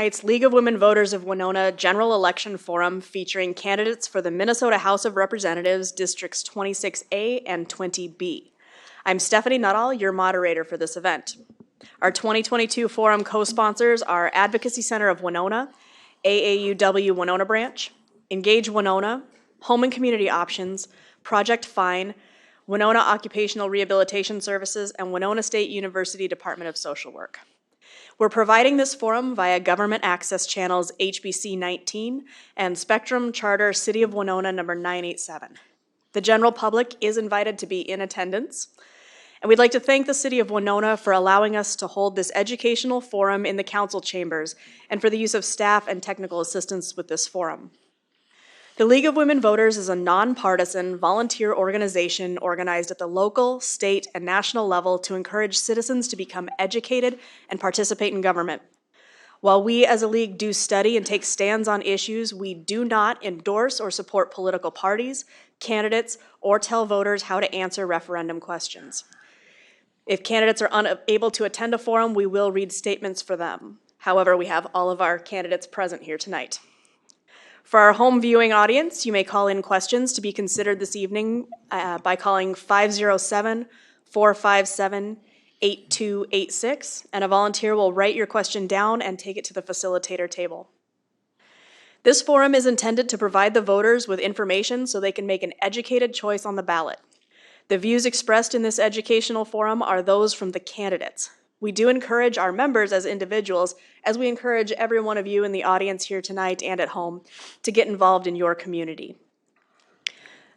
tonight's League of Women Voters of Winona General Election Forum featuring candidates for the Minnesota House of Representatives, Districts 26A and 20B. I'm Stephanie Nuttall, your moderator for this event. Our 2022 forum co-sponsors are Advocacy Center of Winona, AAUW Winona Branch, Engage Winona, Home and Community Options, Project FINE, Winona Occupational Rehabilitation Services, and Winona State University Department of Social Work. We're providing this forum via government access channels HBC 19 and Spectrum Charter City of Winona number 987. The general public is invited to be in attendance, and we'd like to thank the City of Winona for allowing us to hold this educational forum in the council chambers and for the use of staff and technical assistance with this forum. The League of Women Voters is a nonpartisan volunteer organization organized at the local, state, and national level to encourage citizens to become educated and participate in government. While we as a league do study and take stands on issues, we do not endorse or support political parties, candidates, or tell voters how to answer referendum questions. If candidates are unable to attend a forum, we will read statements for them. However, we have all of our candidates present here tonight. For our home viewing audience, you may call in questions to be considered this evening by calling 507-457-8286, and a volunteer will write your question down and take it to the facilitator table. This forum is intended to provide the voters with information so they can make an educated choice on the ballot. The views expressed in this educational forum are those from the candidates. We do encourage our members as individuals, as we encourage every one of you in the audience here tonight and at home, to get involved in your community.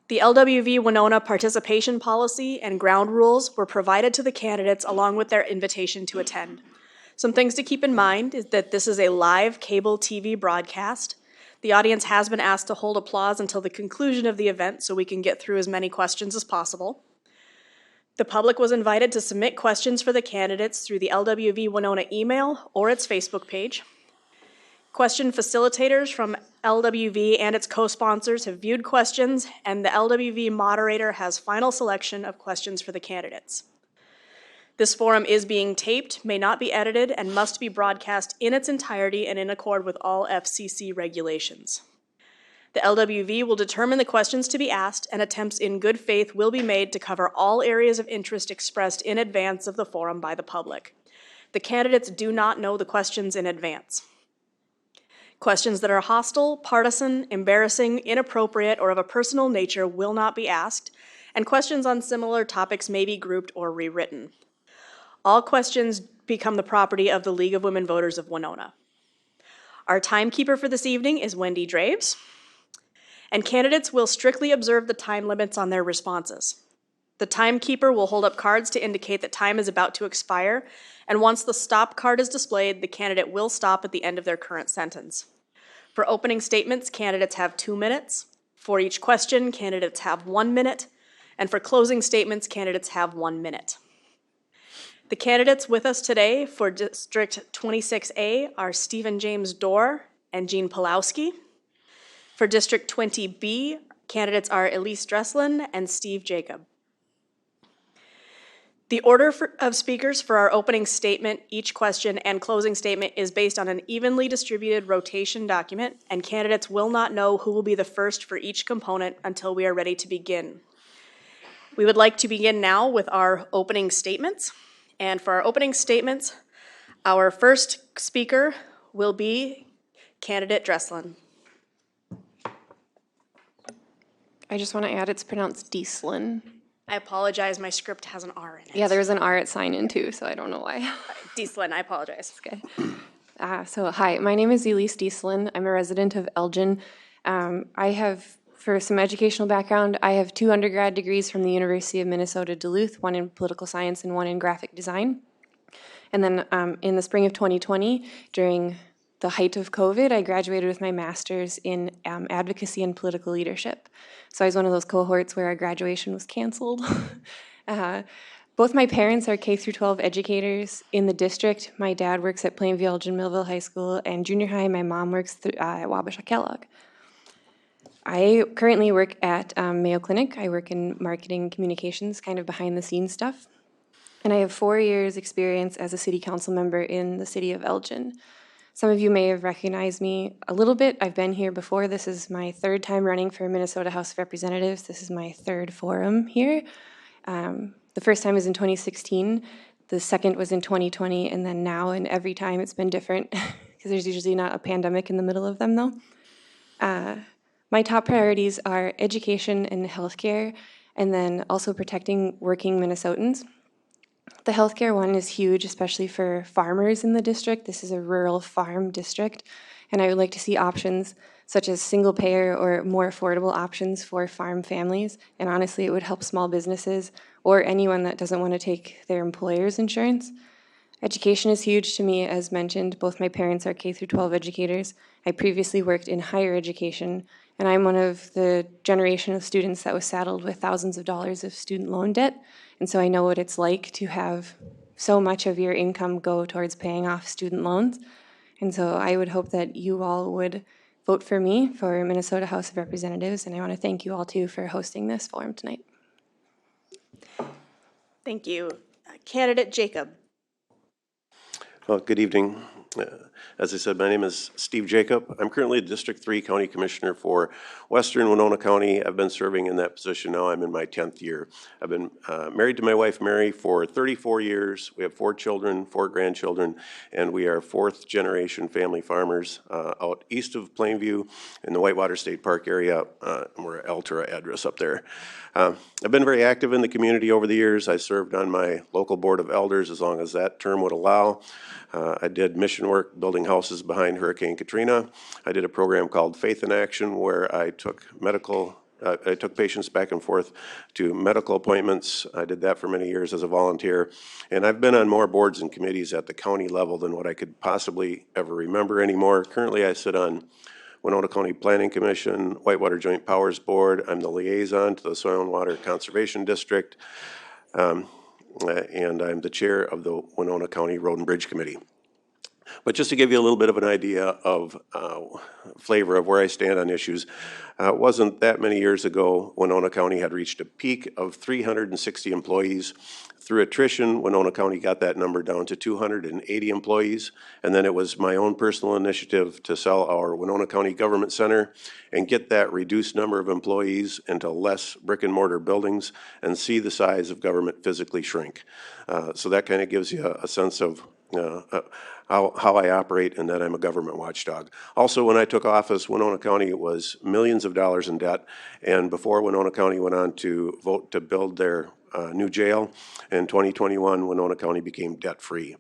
The LWV Winona participation policy and ground rules were provided to the candidates along with their invitation to attend. Some things to keep in mind is that this is a live cable TV broadcast. The audience has been asked to hold applause until the conclusion of the event so we can get through as many questions as possible. The public was invited to submit questions for the candidates through the LWV Winona email or its Facebook page. Question facilitators from LWV and its co-sponsors have viewed questions, and the LWV moderator has final selection of questions for the candidates. This forum is being taped, may not be edited, and must be broadcast in its entirety and in accord with all FCC regulations. The LWV will determine the questions to be asked, and attempts in good faith will be made to cover all areas of interest expressed in advance of the forum by the public. The candidates do not know the questions in advance. Questions that are hostile, partisan, embarrassing, inappropriate, or of a personal nature will not be asked, and questions on similar topics may be grouped or rewritten. All questions become the property of the League of Women Voters of Winona. Our timekeeper for this evening is Wendy Draves, and candidates will strictly observe the time limits on their responses. The timekeeper will hold up cards to indicate that time is about to expire, and once the stop card is displayed, the candidate will stop at the end of their current sentence. For opening statements, candidates have 2 minutes. For each question, candidates have 1 minute, and for closing statements, candidates have 1 minute. The candidates with us today for District 26A are Stephen James Dorr and Jean Pulowski. For District 20B, candidates are Elise Dreslin and Steve Jacob. The order of speakers for our opening statement, each question, and closing statement is based on an evenly distributed rotation document, and candidates will not know who will be the first for each component until we are ready to begin. We would like to begin now with our opening statements. And for our opening statements, our first speaker will be candidate Dreslin. I just want to add it's pronounced Deeslin. I apologize, my script has an R in it. Yeah, there's an R at sign-in too, so I don't know why. Deeslin, I apologize. Okay. So hi, my name is Elise Deeslin. I'm a resident of Elgin. For some educational background, I have 2 undergrad degrees from the University of Minnesota Duluth, one in political science and one in graphic design. And then in the spring of 2020, during the height of COVID, I graduated with my master's in advocacy and political leadership. So I was one of those cohorts where our graduation was canceled. Both my parents are K-12 educators in the district. My dad works at Plainview Elgin Millville High School, and junior high, my mom works at Wabasha Kellogg. I currently work at Mayo Clinic. I work in marketing communications, kind of behind the scenes stuff. And I have 4 years experience as a city council member in the city of Elgin. Some of you may have recognized me a little bit. I've been here before. This is my third time running for Minnesota House of Representatives. This is my third forum here. The first time was in 2016. The second was in 2020, and then now, and every time it's been different because there's usually not a pandemic in the middle of them, though. My top priorities are education and healthcare, and then also protecting working Minnesotans. The healthcare one is huge, especially for farmers in the district. This is a rural farm district, and I would like to see options such as single payer or more affordable options for farm families. And honestly, it would help small businesses or anyone that doesn't want to take their employer's insurance. Education is huge to me, as mentioned. Both my parents are K through 12 educators. I previously worked in higher education, and I'm one of the generation of students that was saddled with thousands of dollars of student loan debt. And so I know what it's like to have so much of your income go towards paying off student loans. And so I would hope that you all would vote for me for Minnesota House of Representatives, and I want to thank you all too for hosting this forum tonight. Thank you. Candidate Jacob. Well, good evening. As I said, my name is Steve Jacob. I'm currently a District 3 County Commissioner for Western Winona County. I've been serving in that position now. I'm in my 10th year. I've been married to my wife, Mary, for 34 years. We have 4 children, 4 grandchildren, and we are 4th generation family farmers out east of Plainview in the Whitewater State Park area. We're Altura address up there. I've been very active in the community over the years. I served on my local board of elders as long as that term would allow. I did mission work building houses behind Hurricane Katrina. I did a program called Faith in Action where I took patients back and forth to medical appointments. I did that for many years as a volunteer. And I've been on more boards and committees at the county level than what I could possibly ever remember anymore. Currently, I sit on Winona County Planning Commission, Whitewater Joint Powers Board. I'm the liaison to the Soil and Water Conservation District. And I'm the chair of the Winona County Road and Bridge Committee. But just to give you a little bit of an idea of flavor of where I stand on issues, it wasn't that many years ago Winona County had reached a peak of 360 employees. Through attrition, Winona County got that number down to 280 employees, and then it was my own personal initiative to sell our Winona County Government Center and get that reduced number of employees into less brick and mortar buildings and see the size of government physically shrink. So that kind of gives you a sense of how I operate and that I'm a government watchdog. Also, when I took office, Winona County was millions of dollars in debt, and before Winona County went on to vote to build their new jail, in 2021, Winona County became debt-free.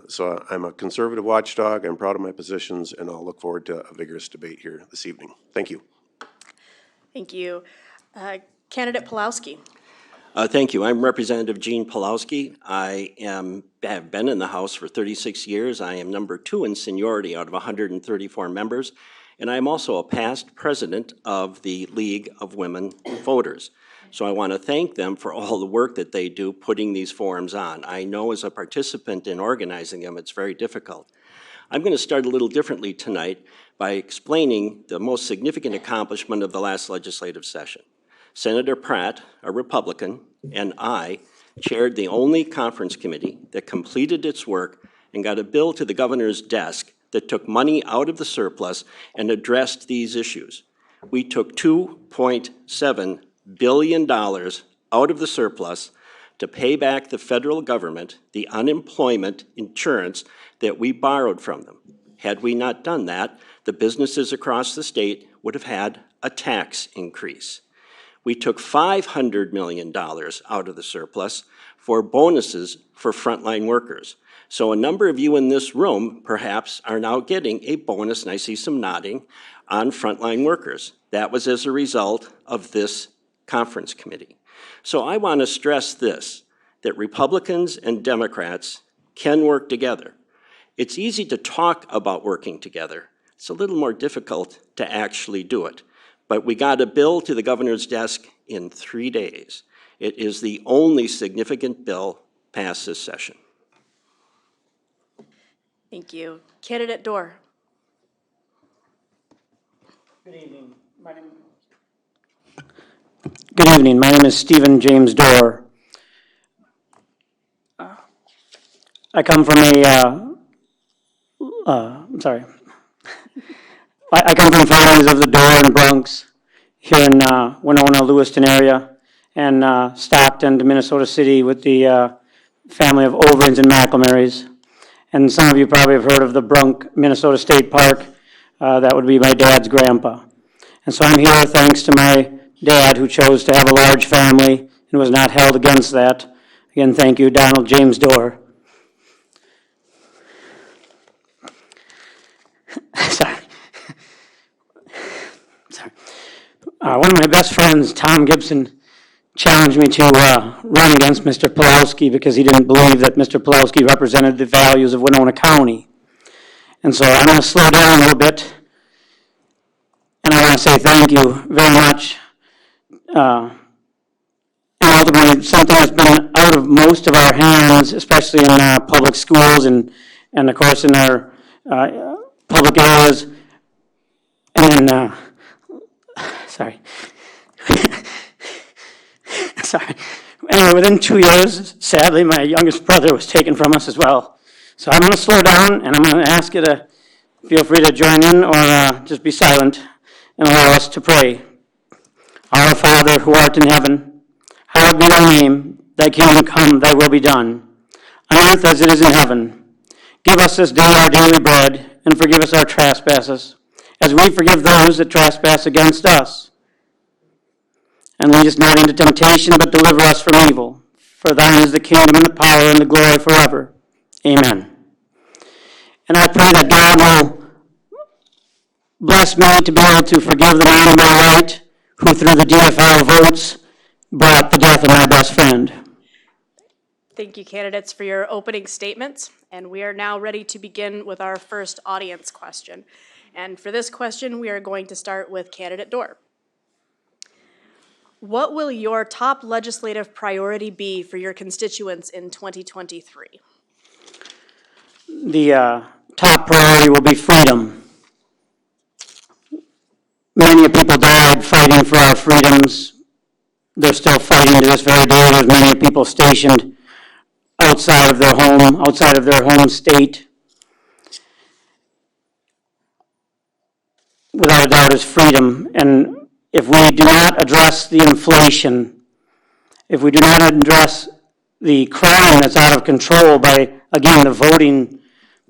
So I'm a conservative watchdog. I'm proud of my positions, and I'll look forward to a vigorous debate here this evening. Thank you. Thank you. Candidate Pulowski. Thank you. I'm Representative Gene Pulowski. I have been in the House for 36 years. I am number 2 in seniority out of 134 members, and I'm also a past president of the League of Women Voters. So I want to thank them for all the work that they do putting these forums on. I know as a participant in organizing them, it's very difficult. I'm going to start a little differently tonight by explaining the most significant accomplishment of the last legislative session. Senator Pratt, a Republican, and I chaired the only conference committee that completed its work and got a bill to the governor's desk that took money out of the surplus and addressed these issues. We took $2.7 billion out of the surplus to pay back the federal government the unemployment insurance that we borrowed from them. Had we not done that, the businesses across the state would have had a tax increase. We took $500 million out of the surplus for bonuses for frontline workers. So a number of you in this room perhaps are now getting a bonus, and I see some nodding, on frontline workers. That was as a result of this conference committee. So I want to stress this, that Republicans and Democrats can work together. It's easy to talk about working together. It's a little more difficult to actually do it. But we got a bill to the governor's desk in 3 days. It is the only significant bill passed this session. Thank you. Candidate Dorr. Good evening. My name is Stephen James Dorr. I come from a I'm sorry. I come from families of the Door and Bronx here in Winona, Lewiston area, and Stockton to Minnesota City with the family of Overens and McElmarys. And some of you probably have heard of the Brunk Minnesota State Park. That would be my dad's grandpa. And so I'm here thanks to my dad who chose to have a large family and was not held against that. Again, thank you, Donald James Dorr. Sorry. One of my best friends, Tom Gibson, challenged me to run against Mr. Pulowski because he didn't believe that Mr. Pulowski represented the values of Winona County. And so I'm going to slow down a little bit, and I want to say thank you very much. And ultimately, something that's been out of most of our hands, especially in public schools and of course in our public areas. And then, sorry. Sorry. Anyway, within 2 years, sadly, my youngest brother was taken from us as well. So I'm going to slow down, and I'm going to ask you to feel free to join in or just be silent and allow us to pray. Our Father, who art in heaven, hallowed be thy name. Thy kingdom come, thy will be done, on earth as it is in heaven. Give us this day our daily bread, and forgive us our trespasses, as we forgive those that trespass against us. And lead us not into temptation, but deliver us from evil. For thine is the kingdom and the power and the glory forever. Amen. And I pray that God will bless me to be able to forgive the man on my right, who through the DFL votes brought the death of my best friend. Thank you, candidates, for your opening statements. And we are now ready to begin with our first audience question. And for this question, we are going to start with candidate Dorr. What will your top legislative priority be for your constituents in 2023? The top priority will be freedom. Many people died fighting for our freedoms. They're still fighting to this very day. There's many people stationed outside of their home state. Without a doubt is freedom. And if we do not address the inflation, if we do not address the crime that's out of control by, again, the voting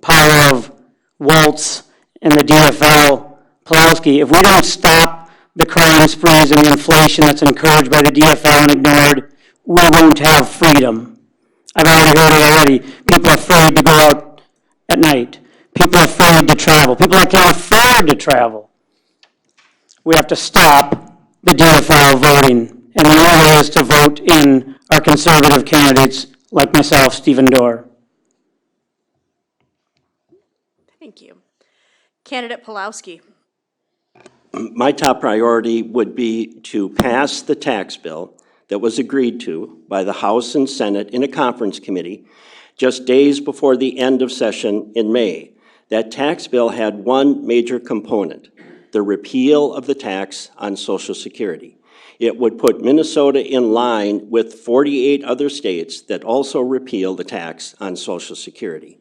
power of Waltz and the DFL, Pulowski, if we don't stop the crime sprees and the inflation that's encouraged by the DFL and ignored, we won't have freedom. I've already heard it already. People are afraid to go out at night. People are afraid to travel. People that can't afford to travel. We have to stop the DFL voting. And the only way is to vote in our conservative candidates like myself, Stephen Dorr. Thank you. Candidate Pulowski. My top priority would be to pass the tax bill that was agreed to by the House and Senate in a conference committee just days before the end of session in May. That tax bill had one major component: the repeal of the tax on Social Security. It would put Minnesota in line with 48 other states that also repeal the tax on Social Security.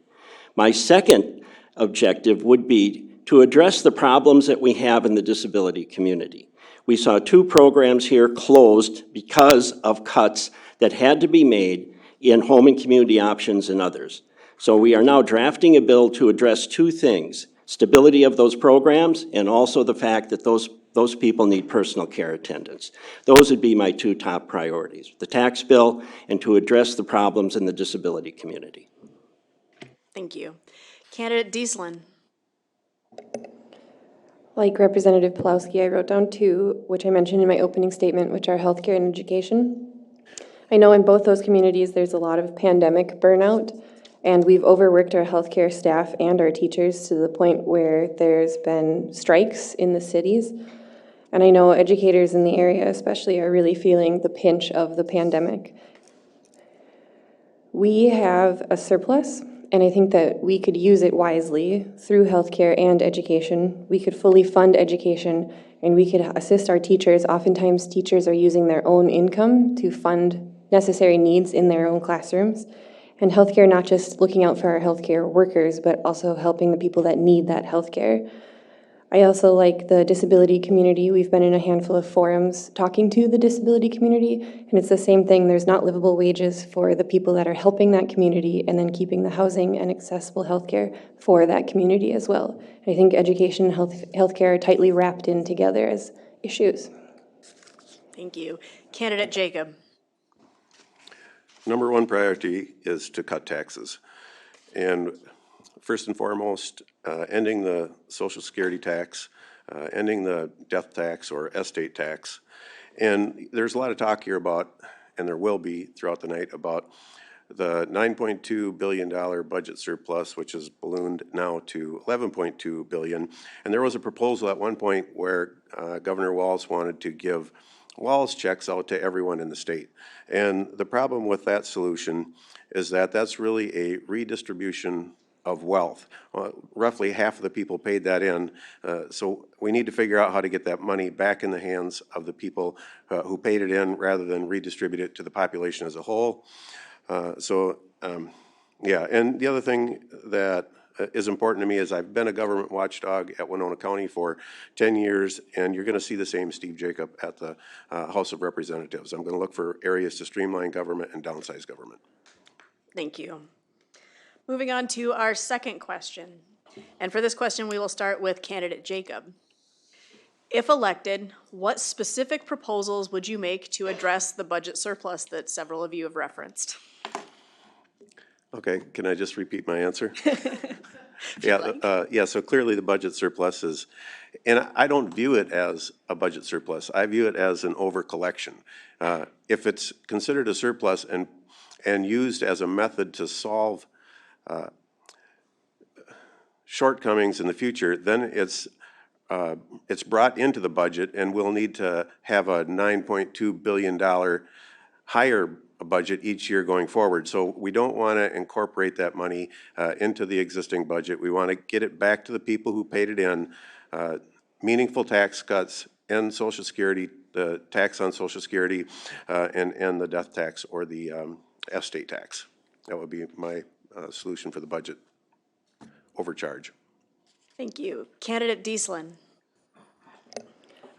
My second objective would be to address the problems that we have in the disability community. We saw 2 programs here closed because of cuts that had to be made in home and community options and others. So we are now drafting a bill to address 2 things: stability of those programs, and also the fact that those people need personal care attendance. Those would be my 2 top priorities: the tax bill and to address the problems in the disability community. Thank you. Candidate Dieslin. Like Representative Pulowski, I wrote down 2, which I mentioned in my opening statement, which are healthcare and education. I know in both those communities there's a lot of pandemic burnout, and we've overworked our healthcare staff and our teachers to the point where there's been strikes in the cities. And I know educators in the area especially are really feeling the pinch of the pandemic. We have a surplus, and I think that we could use it wisely through healthcare and education. We could fully fund education, and we could assist our teachers. Oftentimes, teachers are using their own income to fund necessary needs in their own classrooms. And healthcare, not just looking out for our healthcare workers, but also helping the people that need that healthcare. I also like the disability community. We've been in a handful of forums talking to the disability community, and it's the same thing. There's not livable wages for the people that are helping that community and then keeping the housing and accessible healthcare for that community as well. I think education and healthcare are tightly wrapped in together as issues. Thank you. Candidate Jacob. Number one priority is to cut taxes. And first and foremost, ending the Social Security tax, ending the death tax or estate tax. And there's a lot of talk here about, and there will be throughout the night, about the $9.2 billion budget surplus, which is ballooned now to $11.2 billion. And there was a proposal at one point where Governor Walz wanted to give Walz checks out to everyone in the state. And the problem with that solution is that that's really a redistribution of wealth. Roughly half of the people paid that in, so we need to figure out how to get that money back in the hands of the people who paid it in rather than redistribute it to the population as a whole. Yeah, and the other thing that is important to me is I've been a government watchdog at Winona County for 10 years, and you're going to see the same Steve Jacob at the House of Representatives. I'm going to look for areas to streamline government and downsize government. Thank you. Moving on to our second question. And for this question, we will start with candidate Jacob. If elected, what specific proposals would you make to address the budget surplus that several of you have referenced? Okay, can I just repeat my answer? Yeah, so clearly the budget surplus is, and I don't view it as a budget surplus. I view it as an over-collection. If it's considered a surplus and used as a method to solve shortcomings in the future, then it's brought into the budget, and we'll need to have a $9.2 billion higher budget each year going forward. So we don't want to incorporate that money into the existing budget. We want to get it back to the people who paid it in. Meaningful tax cuts, end Social Security, the tax on Social Security, and end the death tax or the estate tax. That would be my solution for the budget overcharge. Thank you. Candidate Dieslin.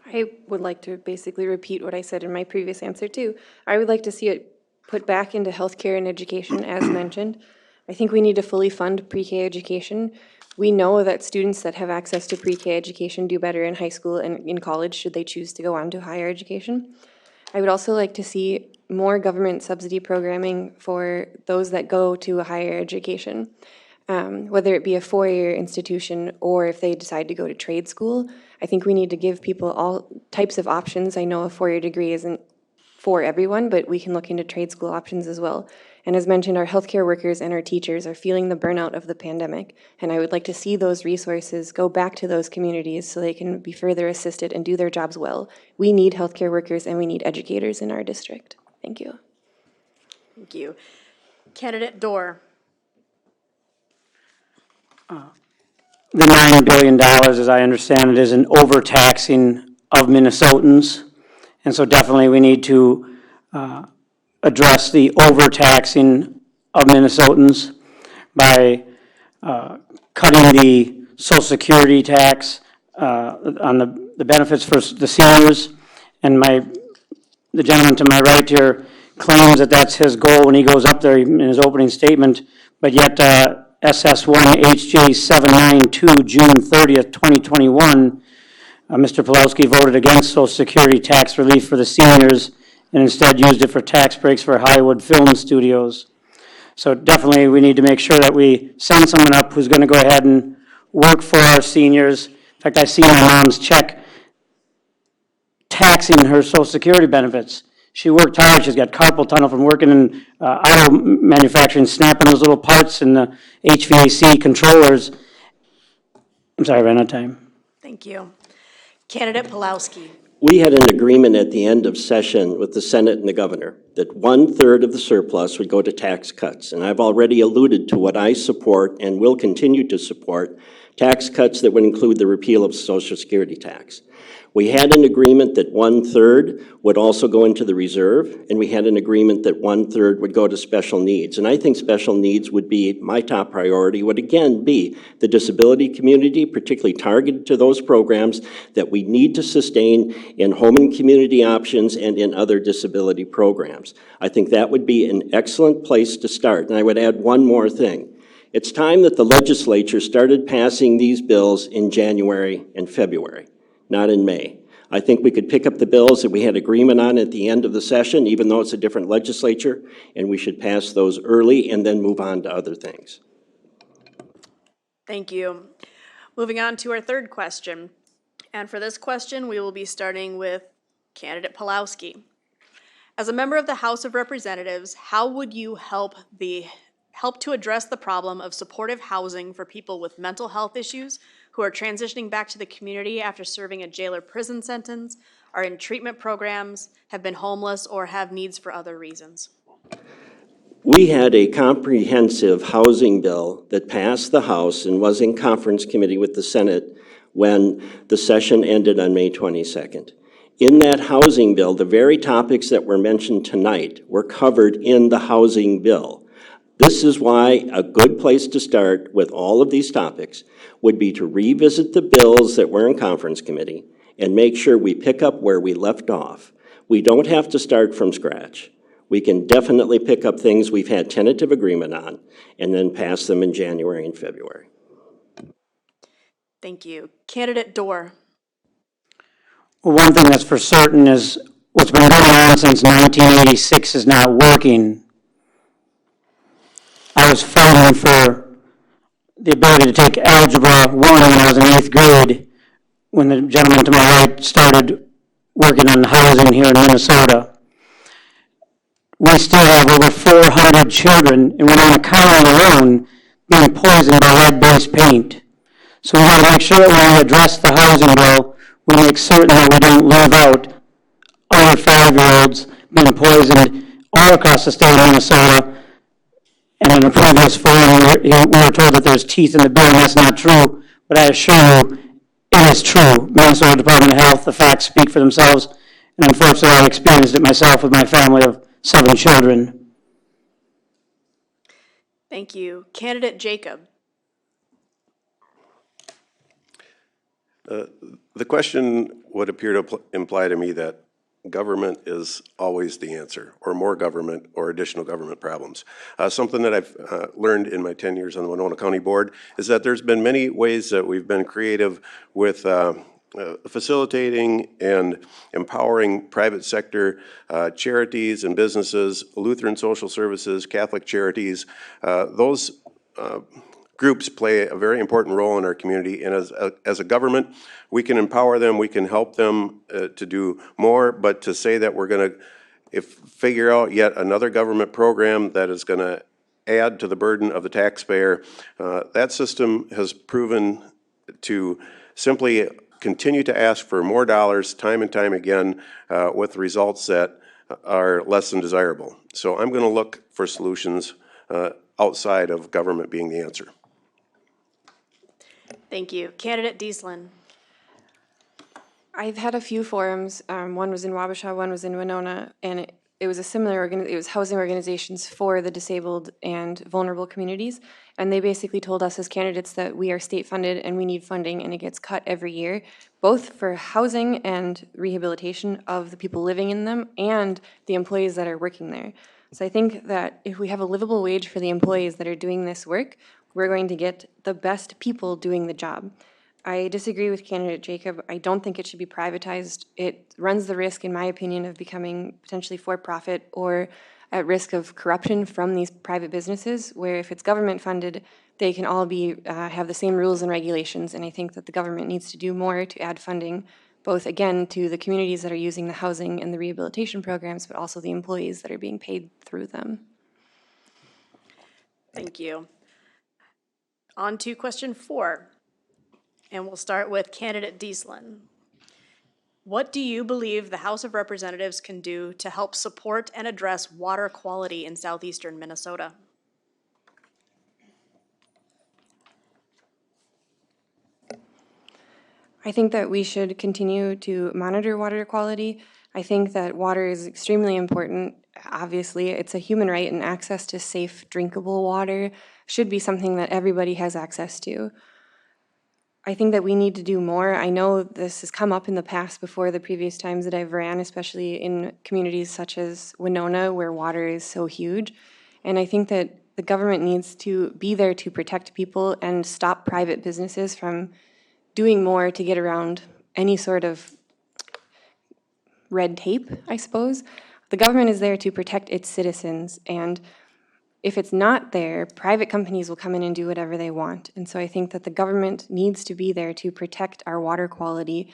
I would like to basically repeat what I said in my previous answer too. I would like to see it put back into healthcare and education as mentioned. I think we need to fully fund pre-K education. We know that students that have access to pre-K education do better in high school and in college should they choose to go on to higher education. I would also like to see more government subsidy programming for those that go to a higher education, whether it be a four-year institution or if they decide to go to trade school. I think we need to give people all types of options. I know a four-year degree isn't for everyone, but we can look into trade school options as well. And as mentioned, our healthcare workers and our teachers are feeling the burnout of the pandemic, and I would like to see those resources go back to those communities so they can be further assisted and do their jobs well. We need healthcare workers and we need educators in our district. Thank you. Thank you. Candidate Dorr. The $9 billion, as I understand it, is an overtaxing of Minnesotans. And so definitely we need to address the overtaxing of Minnesotans by cutting the Social Security tax on the benefits for the seniors. And the gentleman to my right here claims that that's his goal when he goes up there in his opening statement, but yet SS1 HJ 792, June 30th, 2021, Mr. Pulowski voted against Social Security tax relief for the seniors and instead used it for tax breaks for Hollywood film studios. So definitely we need to make sure that we send someone up who's going to go ahead and work for our seniors. In fact, I see my mom's check taxing her Social Security benefits. She worked hard. She's got carpal tunnel from working in auto manufacturing, snapping those little parts in the HVAC controllers. I'm sorry, I ran out of time. Thank you. Candidate Pulowski. We had an agreement at the end of session with the Senate and the governor that 1/3 of the surplus would go to tax cuts. And I've already alluded to what I support and will continue to support, tax cuts that would include the repeal of Social Security tax. We had an agreement that 1/3 would also go into the reserve, and we had an agreement that 1/3 would go to special needs. And I think special needs would be, my top priority would again be the disability community, particularly targeted to those programs that we need to sustain in home and community options and in other disability programs. I think that would be an excellent place to start. And I would add one more thing. It's time that the legislature started passing these bills in January and February, not in May. I think we could pick up the bills that we had agreement on at the end of the session, even though it's a different legislature, and we should pass those early and then move on to other things. Thank you. Moving on to our third question. And for this question, we will be starting with candidate Pulowski. As a member of the House of Representatives, how would you help to address the problem of supportive housing for people with mental health issues who are transitioning back to the community after serving a jail or prison sentence, are in treatment programs, have been homeless, or have needs for other reasons? We had a comprehensive housing bill that passed the House and was in conference committee with the Senate when the session ended on May 22nd. In that housing bill, the very topics that were mentioned tonight were covered in the housing bill. This is why a good place to start with all of these topics would be to revisit the bills that were in conference committee and make sure we pick up where we left off. We don't have to start from scratch. We can definitely pick up things we've had tentative agreement on and then pass them in January and February. Thank you. Candidate Dorr. Well, one thing that's for certain is what's been going on since 1986 is not working. I was fighting for the ability to take Algebra 1 when I was in 8th grade when the gentleman to my right started working on housing here in Minnesota. We still have over 400 children in Winona County alone being poisoned by lead-based paint. So we want to make sure that when we address the housing bill, we make certain that we don't leave out other 5-year-olds being poisoned all across the state of Minnesota. And in a previous forum, we were told that there's teeth in the bill, and that's not true. But I assure you, it is true. Minnesota Department of Health, the facts speak for themselves. And unfortunately, I experienced it myself with my family of 7 children. Thank you. Candidate Jacob. The question would appear to imply to me that government is always the answer, or more government, or additional government problems. Something that I've learned in my 10 years on the Winona County Board is that there's been many ways that we've been creative with facilitating and empowering private sector charities and businesses, Lutheran social services, Catholic charities. Those groups play a very important role in our community, and as a government, we can empower them, we can help them to do more, but to say that we're going to figure out yet another government program that is going to add to the burden of the taxpayer, that system has proven to simply continue to ask for more dollars time and time again with results that are less than desirable. So I'm going to look for solutions outside of government being the answer. Thank you. Candidate Dieslin. I've had a few forums. One was in Wabasha, one was in Winona, and it was a similar, it was housing organizations for the disabled and vulnerable communities. And they basically told us as candidates that we are state funded and we need funding, and it gets cut every year, both for housing and rehabilitation of the people living in them and the employees that are working there. So I think that if we have a livable wage for the employees that are doing this work, we're going to get the best people doing the job. I disagree with candidate Jacob. I don't think it should be privatized. It runs the risk, in my opinion, of becoming potentially for-profit or at risk of corruption from these private businesses, where if it's government funded, they can all be have the same rules and regulations. And I think that the government needs to do more to add funding, both, again, to the communities that are using the housing and the rehabilitation programs, but also the employees that are being paid through them. Thank you. On to question 4, and we'll start with candidate Dieslin. What do you believe the House of Representatives can do to help support and address water quality in southeastern Minnesota? I think that we should continue to monitor water quality. I think that water is extremely important. Obviously, it's a human right, and access to safe, drinkable water should be something that everybody has access to. I think that we need to do more. I know this has come up in the past before, the previous times that I've ran, especially in communities such as Winona, where water is so huge. And I think that the government needs to be there to protect people and stop private businesses from doing more to get around any sort of red tape, I suppose. The government is there to protect its citizens, and if it's not there, private companies will come in and do whatever they want. And so I think that the government needs to be there to protect our water quality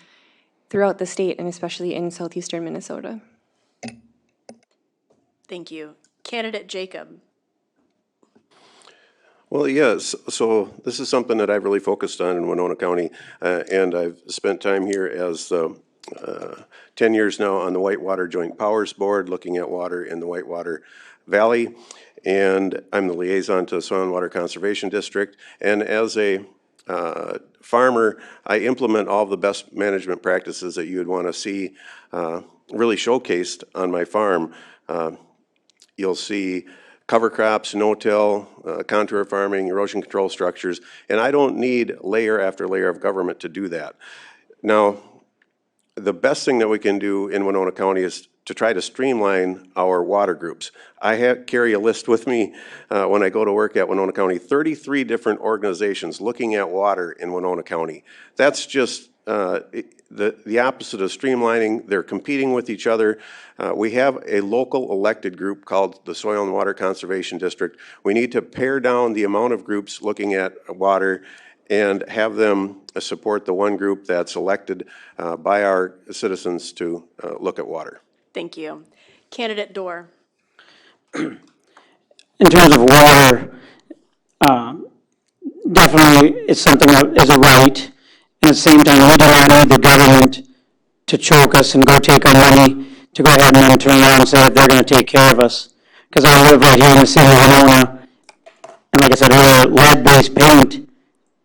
throughout the state, and especially in southeastern Minnesota. Thank you. Candidate Jacob. Well, yes, so this is something that I've really focused on in Winona County, and I've spent time here as 10 years now on the Whitewater Joint Powers Board, looking at water in the Whitewater Valley, and I'm the liaison to the Soil and Water Conservation District, and as a farmer, I implement all the best management practices that you would want to see really showcased on my farm. You'll see cover crops, no-till, contour farming, erosion control structures, and I don't need layer after layer of government to do that. Now, the best thing that we can do in Winona County is to try to streamline our water groups. I carry a list with me when I go to work at Winona County, 33 different organizations looking at water in Winona County. That's just the opposite of streamlining. They're competing with each other. We have a local elected group called the Soil and Water Conservation District. We need to pare down the amount of groups looking at water and have them support the one group that's elected by our citizens to look at water. Thank you. Candidate Dorr. In terms of water, definitely it's something that is a right. And at the same time, we do not need the government to choke us and go take our money to go ahead and then turn around and say that they're going to take care of us. Because I live right here in the city of Winona, and like I said earlier, lead-based paint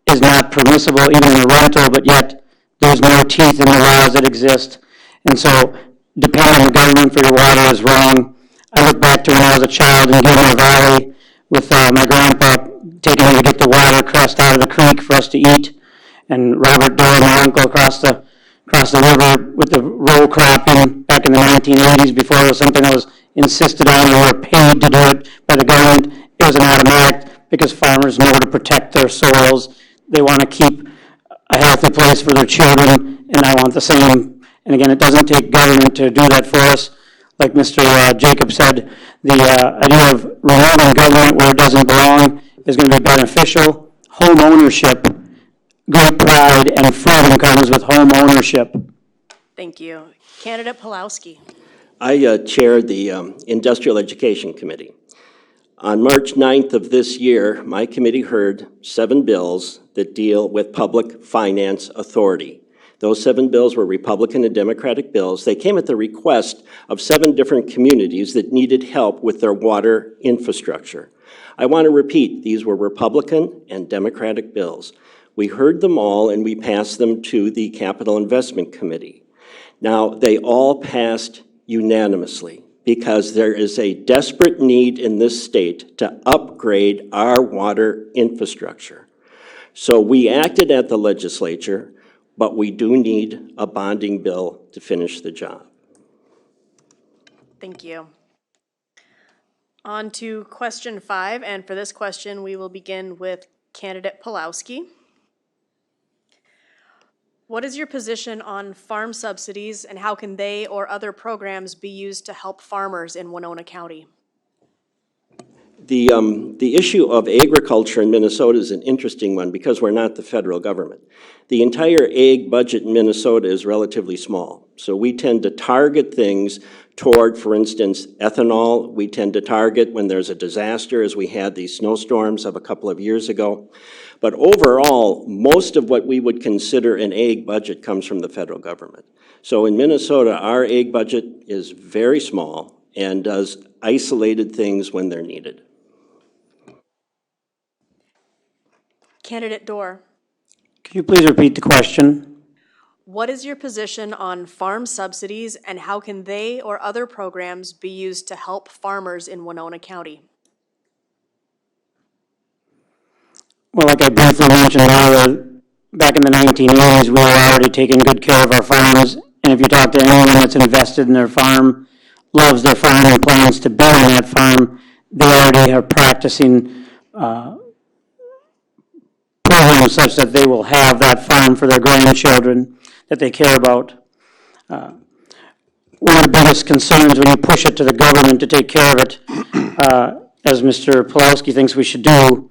is not permissible even in a rental, but yet there's no teeth in the laws that exist. And so depending on the government for your water is wrong. I look back to when I was a child in Gilmore Valley with my grandpa taking me to get the water crossed out of the creek for us to eat, and Robert Doe, my uncle, across the river with the row cropping back in the 1980s before it was something that was insisted on. We were paid to do it by the government. It was an automatic because farmers know to protect their soils. They want to keep a healthy place for their children, and I want the same. And again, it doesn't take government to do that for us. Like Mr. Jacob said, the idea of removing government where it doesn't belong is going to be beneficial. Home ownership, great pride and freedom comes with home ownership. Thank you. Candidate Pulowski. I chair the Industrial Education Committee. On March 9th of this year, my committee heard 7 bills that deal with public finance authority. Those 7 bills were Republican and Democratic bills. They came at the request of 7 different communities that needed help with their water infrastructure. I want to repeat, these were Republican and Democratic bills. We heard them all and we passed them to the Capital Investment Committee. Now, they all passed unanimously because there is a desperate need in this state to upgrade our water infrastructure. So we acted at the legislature, but we do need a bonding bill to finish the job. Thank you. On to question 5, and for this question, we will begin with candidate Pulowski. What is your position on farm subsidies, and how can they or other programs be used to help farmers in Winona County? The issue of agriculture in Minnesota is an interesting one because we're not the federal government. The entire ag budget in Minnesota is relatively small. So we tend to target things toward, for instance, ethanol. We tend to target when there's a disaster, as we had these snowstorms of a couple of years ago. But overall, most of what we would consider an ag budget comes from the federal government. So in Minnesota, our ag budget is very small and does isolated things when they're needed. Candidate Dorr. Could you please repeat the question? What is your position on farm subsidies, and how can they or other programs be used to help farmers in Winona County? Well, like I briefly mentioned earlier, back in the 1980s, we were already taking good care of our farms. And if you talk to anyone that's invested in their farm, loves their farm and plans to build on that farm, they already are practicing programs such that they will have that farm for their grandchildren that they care about. One of the biggest concerns when you push it to the government to take care of it, as Mr. Pulowski thinks we should do,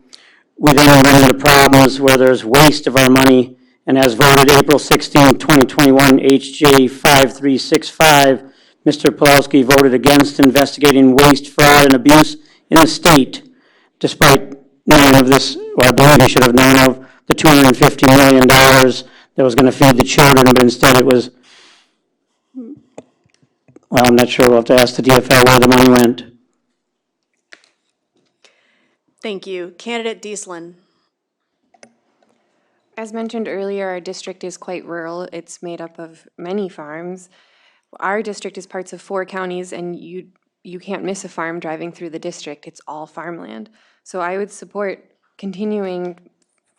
we then run into problems where there's waste of our money. And as voted April 16, 2021, HJ 5365, Mr. Pulowski voted against investigating waste, fraud, and abuse in the state, despite knowing of this, or I believe he should have known of, the $250 million that was going to feed the children, but instead it was, well, I'm not sure. We'll have to ask the DFL where the money went. Thank you. Candidate Dieslin. As mentioned earlier, our district is quite rural. It's made up of many farms. Our district is parts of 4 counties, and you can't miss a farm driving through the district. It's all farmland. So I would support continuing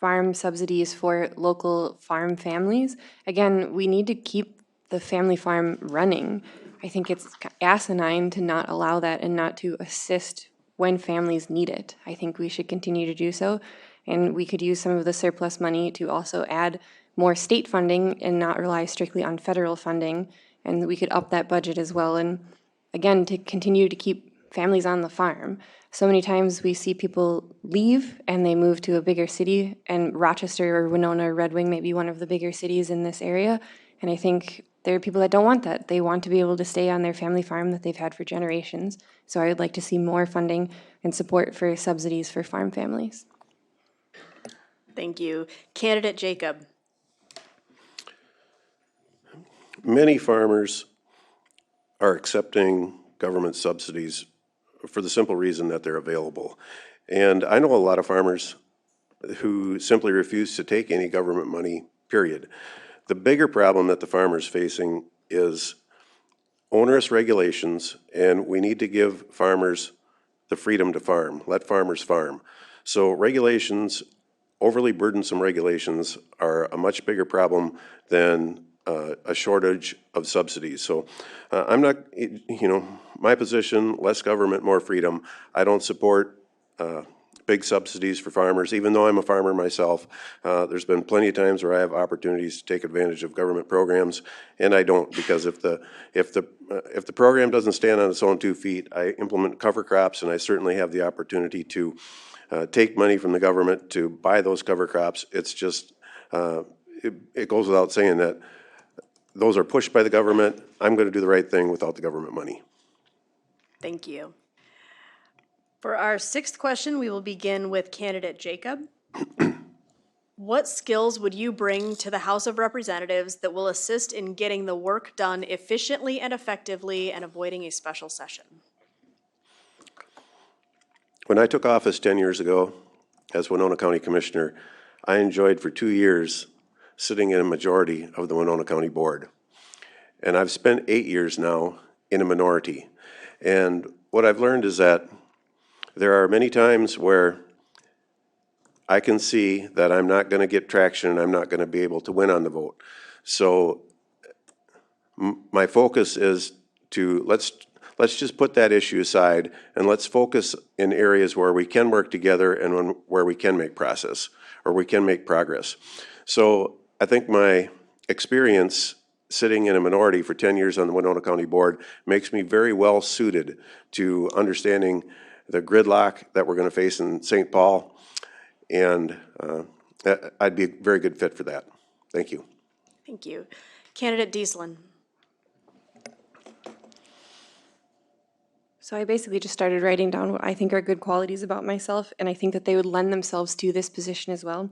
farm subsidies for local farm families. Again, we need to keep the family farm running. I think it's asinine to not allow that and not to assist when families need it. I think we should continue to do so. And we could use some of the surplus money to also add more state funding and not rely strictly on federal funding. And we could up that budget as well. And again, to continue to keep families on the farm. So many times we see people leave and they move to a bigger city, and Rochester or Winona or Red Wing may be one of the bigger cities in this area. And I think there are people that don't want that. They want to be able to stay on their family farm that they've had for generations. So I would like to see more funding and support for subsidies for farm families. Thank you. Candidate Jacob. Many farmers are accepting government subsidies for the simple reason that they're available. And I know a lot of farmers who simply refuse to take any government money, period. The bigger problem that the farmer's facing is onerous regulations, and we need to give farmers the freedom to farm. Let farmers farm. So regulations, overly burdensome regulations, are a much bigger problem than a shortage of subsidies. So I'm not, my position, less government, more freedom. I don't support big subsidies for farmers, even though I'm a farmer myself. There's been plenty of times where I have opportunities to take advantage of government programs, and I don't, because if the program doesn't stand on its own 2 feet, I implement cover crops, and I certainly have the opportunity to take money from the government to buy those cover crops. It's just, it goes without saying that those are pushed by the government. I'm going to do the right thing without the government money. Thank you. For our 6th question, we will begin with candidate Jacob. What skills would you bring to the House of Representatives that will assist in getting the work done efficiently and effectively and avoiding a special session? When I took office 10 years ago as Winona County Commissioner, I enjoyed for 2 years sitting in a majority of the Winona County Board. And I've spent 8 years now in a minority. And what I've learned is that there are many times where I can see that I'm not going to get traction and I'm not going to be able to win on the vote. So my focus is to let's just put that issue aside and let's focus in areas where we can work together and where we can make progress. So I think my experience sitting in a minority for 10 years on the Winona County Board makes me very well suited to understanding the gridlock that we're going to face in St. Paul, and I'd be a very good fit for that. Thank you. Thank you. Candidate Dieslin. So I basically just started writing down what I think are good qualities about myself, and I think that they would lend themselves to this position as well.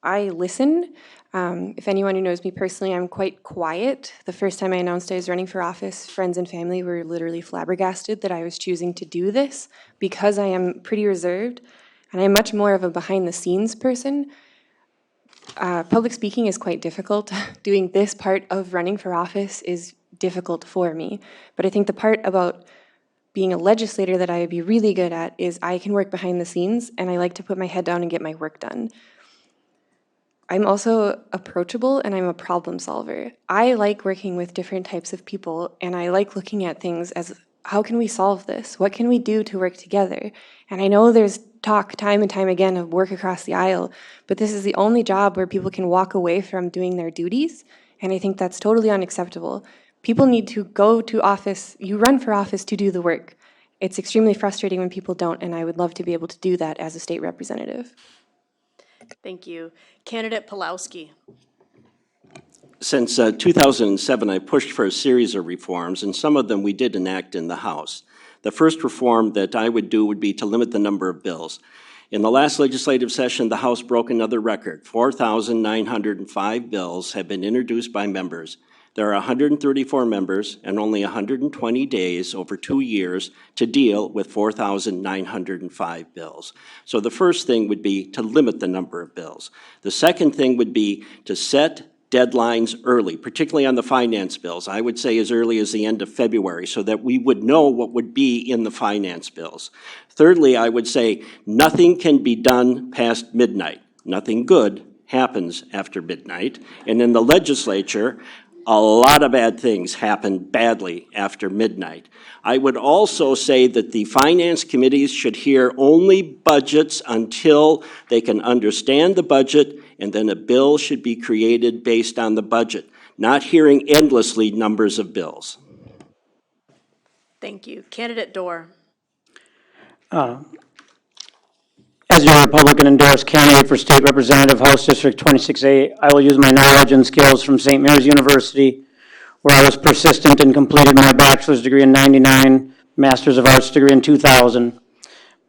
I listen. If anyone who knows me personally, I'm quite quiet. The first time I announced I was running for office, friends and family were literally flabbergasted that I was choosing to do this because I am pretty reserved, and I'm much more of a behind-the-scenes person. Public speaking is quite difficult. Doing this part of running for office is difficult for me. But I think the part about being a legislator that I would be really good at is I can work behind the scenes, and I like to put my head down and get my work done. I'm also approachable, and I'm a problem solver. I like working with different types of people, and I like looking at things as, how can we solve this? What can we do to work together? And I know there's talk time and time again of work across the aisle, but this is the only job where people can walk away from doing their duties, and I think that's totally unacceptable. People need to go to office, you run for office to do the work. It's extremely frustrating when people don't, and I would love to be able to do that as a state representative. Thank you. Candidate Pulowski. Since 2007, I pushed for a series of reforms, and some of them we did enact in the House. The first reform that I would do would be to limit the number of bills. In the last legislative session, the House broke another record. 4,905 bills have been introduced by members. There are 134 members and only 120 days over 2 years to deal with 4,905 bills. So the first thing would be to limit the number of bills. The second thing would be to set deadlines early, particularly on the finance bills. I would say as early as the end of February, so that we would know what would be in the finance bills. Thirdly, I would say nothing can be done past midnight. Nothing good happens after midnight. And in the legislature, a lot of bad things happen badly after midnight. I would also say that the finance committees should hear only budgets until they can understand the budget, and then a bill should be created based on the budget, not hearing endlessly numbers of bills. Thank you. Candidate Dorr. As your Republican endorsed candidate for State Representative, House District 26A, I will use my knowledge and skills from St. Mary's University, where I was persistent and completed my bachelor's degree in '99, master's of arts degree in 2000.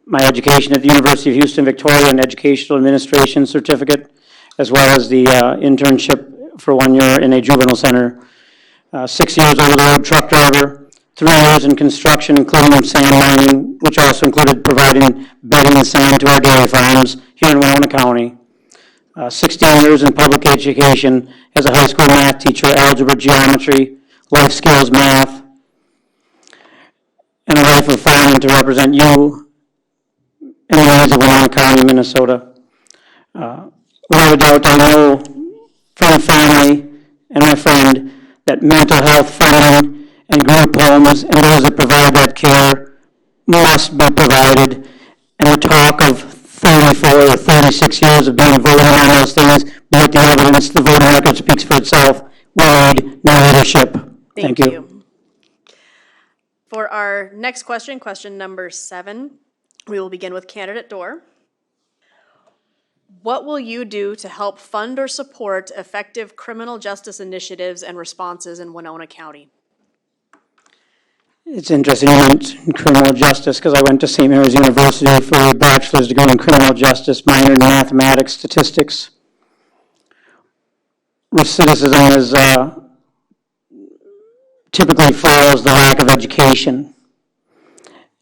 My education at the University of Houston, Victoria, and educational administration certificate, as well as the internship for 1 year in a juvenile center. 6 years over-the-road truck driver, 3 years in construction, including sand mining, which also included providing bedding and sand to our dairy farms here in Winona County. 16 years in public education as a high school math teacher, algebra, geometry, life skills math, and a life of farming to represent you in the areas of Winona County, Minnesota. Without a doubt, I know from my family and my friend that mental health funding and group homes and those that provide that care must be provided. And the talk of 34 or 36 years of being voted on those things, but the evidence, the voting record speaks for itself. We need no leadership. Thank you. For our next question, question number 7, we will begin with Candidate Dorr. What will you do to help fund or support effective criminal justice initiatives and responses in Winona County? It's interesting you mentioned criminal justice because I went to St. Mary's University for a bachelor's degree in criminal justice, minor in mathematics, statistics. Recidivism is typically follows the lack of education.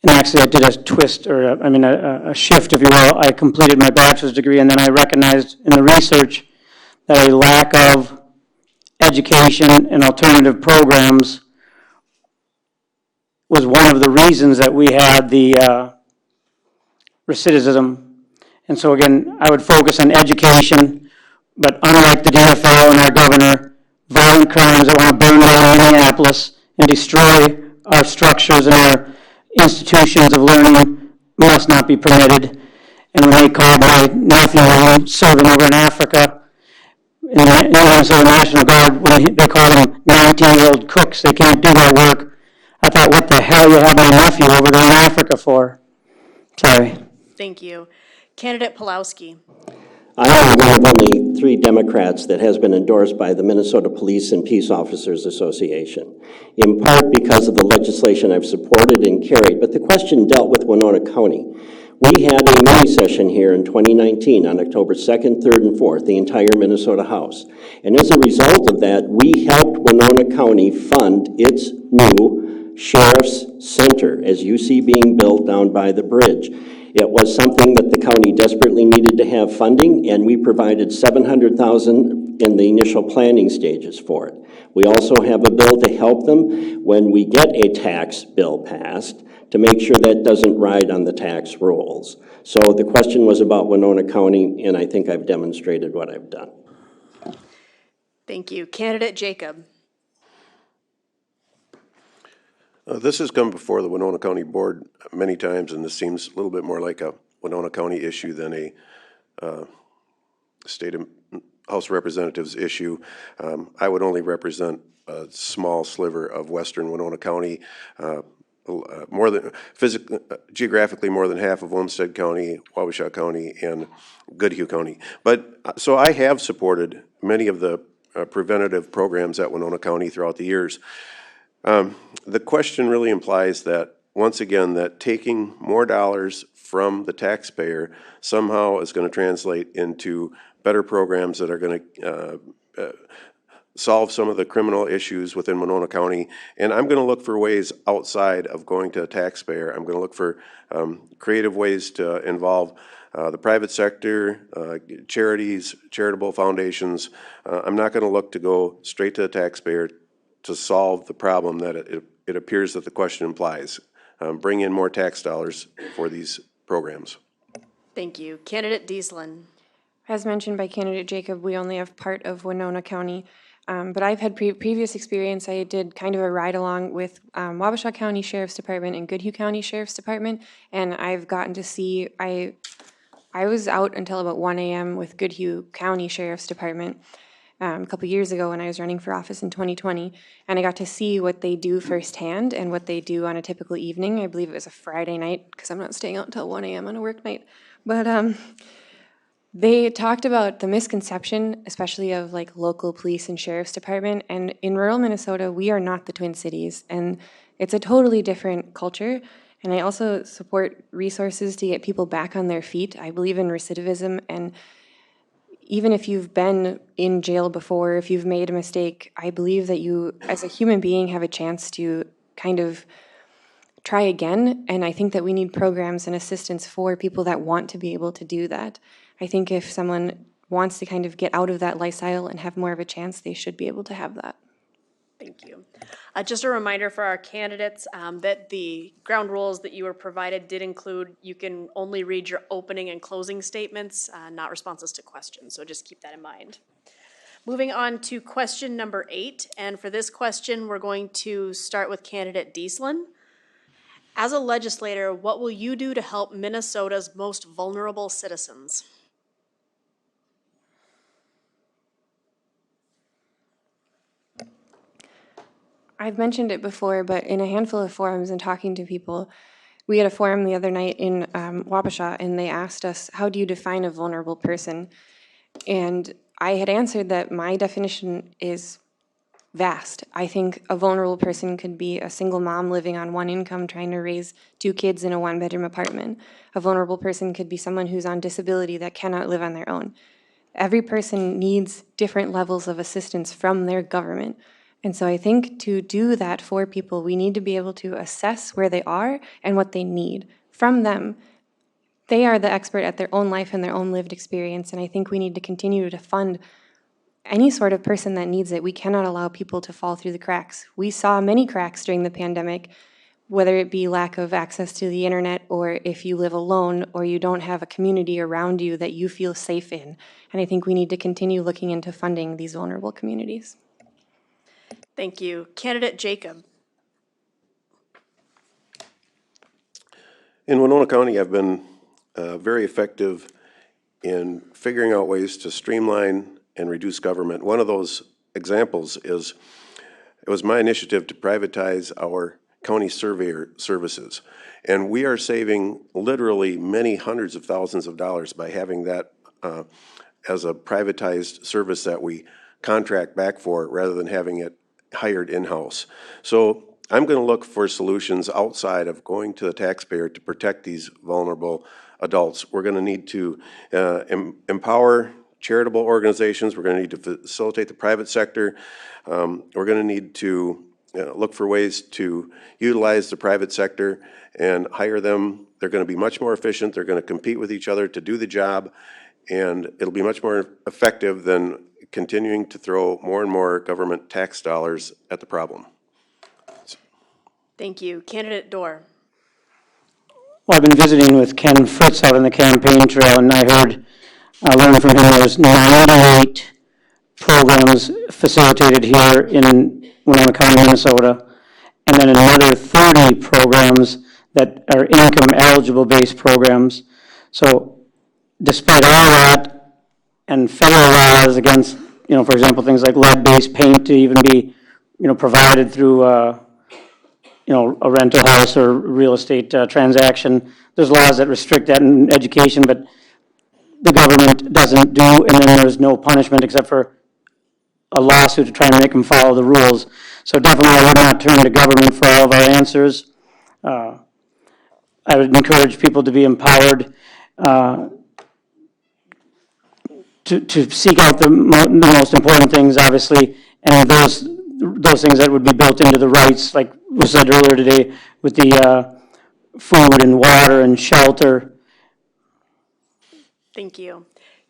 And actually I did a twist, or a shift, if you will. I completed my bachelor's degree and then I recognized in the research that a lack of education and alternative programs was one of the reasons that we had the recidivism. And so again, I would focus on education, but unlike the DFO and our governor, violent crimes that want to burn down Minneapolis and destroy our structures and our institutions of learning must not be permitted. And when they called my nephew serving over in Africa, in the Minnesota National Guard, when they called them 19-year-old cooks, they can't do their work. I thought, what the hell you have my nephew over there in Africa for? Sorry. Thank you. Candidate Pulowski. I am one of only 3 Democrats that has been endorsed by the Minnesota Police and Peace Officers Association, in part because of the legislation I've supported and carried. But the question dealt with Winona County. We had a mini session here in 2019 on October 2nd, 3rd, and 4th, the entire Minnesota House. And as a result of that, we helped Winona County fund its new Sheriff's Center, as you see being built down by the bridge. It was something that the county desperately needed to have funding, and we provided $700,000 in the initial planning stages for it. We also have a bill to help them when we get a tax bill passed to make sure that doesn't ride on the tax rolls. So the question was about Winona County, and I think I've demonstrated what I've done. Thank you. Candidate Jacob. This has come before the Winona County Board many times, and this seems a little bit more like a Winona County issue than a State of House of Representatives issue. I would only represent a small sliver of western Winona County, geographically more than half of Olmsted County, Wabasha County, and Goodhue County. So I have supported many of the preventative programs at Winona County throughout the years. The question really implies that, once again, that taking more dollars from the taxpayer somehow is going to translate into better programs that are going to solve some of the criminal issues within Winona County. And I'm going to look for ways outside of going to the taxpayer. I'm going to look for creative ways to involve the private sector, charities, charitable foundations. I'm not going to look to go straight to the taxpayer to solve the problem that it appears that the question implies. Bring in more tax dollars for these programs. Thank you. Candidate Dieslin. As mentioned by candidate Jacob, we only have part of Winona County, but I've had previous experience. I did kind of a ride-along with Wabasha County Sheriff's Department and Goodhue County Sheriff's Department, and I've gotten to see, I was out until about 1 a.m. with Goodhue County Sheriff's Department a couple years ago when I was running for office in 2020, and I got to see what they do firsthand and what they do on a typical evening. I believe it was a Friday night, because I'm not staying out until 1 a.m. on a work night, but they talked about the misconception, especially of like local police and sheriff's department. And in rural Minnesota, we are not the Twin Cities, and it's a totally different culture. And I also support resources to get people back on their feet. I believe in recidivism, and even if you've been in jail before, if you've made a mistake, I believe that you, as a human being, have a chance to kind of try again. And I think that we need programs and assistance for people that want to be able to do that. I think if someone wants to kind of get out of that lifestyle and have more of a chance, they should be able to have that. Thank you. Just a reminder for our candidates that the ground rules that you were provided did include you can only read your opening and closing statements, not responses to questions. So just keep that in mind. Moving on to question number 8. And for this question, we're going to start with candidate Dieslin. As a legislator, what will you do to help Minnesota's most vulnerable citizens? I've mentioned it before, but in a handful of forums and talking to people, we had a forum the other night in Wabasha, and they asked us, how do you define a vulnerable person? And I had answered that my definition is vast. I think a vulnerable person could be a single mom living on one income trying to raise 2 kids in a 1-bedroom apartment. A vulnerable person could be someone who's on disability that cannot live on their own. Every person needs different levels of assistance from their government. And so I think to do that for people, we need to be able to assess where they are and what they need from them. They are the expert at their own life and their own lived experience, and I think we need to continue to fund any sort of person that needs it. We cannot allow people to fall through the cracks. We saw many cracks during the pandemic, whether it be lack of access to the internet, or if you live alone or you don't have a community around you that you feel safe in. And I think we need to continue looking into funding these vulnerable communities. Thank you. Candidate Jacob. In Winona County, I've been very effective in figuring out ways to streamline and reduce government. One of those examples is, it was my initiative to privatize our county surveyor services. And we are saving literally many hundreds of thousands of dollars by having that as a privatized service that we contract back for rather than having it hired in-house. So I'm going to look for solutions outside of going to the taxpayer to protect these vulnerable adults. We're going to need to empower charitable organizations. We're going to need to facilitate the private sector. We're going to need to look for ways to utilize the private sector and hire them. They're going to be much more efficient. They're going to compete with each other to do the job, and it'll be much more effective than continuing to throw more and more government tax dollars at the problem. Thank you. Candidate Dorr. Well, I've been visiting with Ken Fritz out on the campaign trail, and I learned from him there's 98 programs facilitated here in Winona County, Minnesota, and then another 30 programs that are income eligible based programs. So despite all that and federal laws against, for example, things like lead-based paint to even be, provided through, a rental house or real estate transaction, there's laws that restrict that in education, but the government doesn't do, and then there's no punishment except for a lawsuit to try and make them follow the rules. So definitely I would not turn to government for all of our answers. I would encourage people to be empowered to seek out the most important things, obviously, and those things that would be built into the rights, like was said earlier today, with the food and water and shelter. Thank you.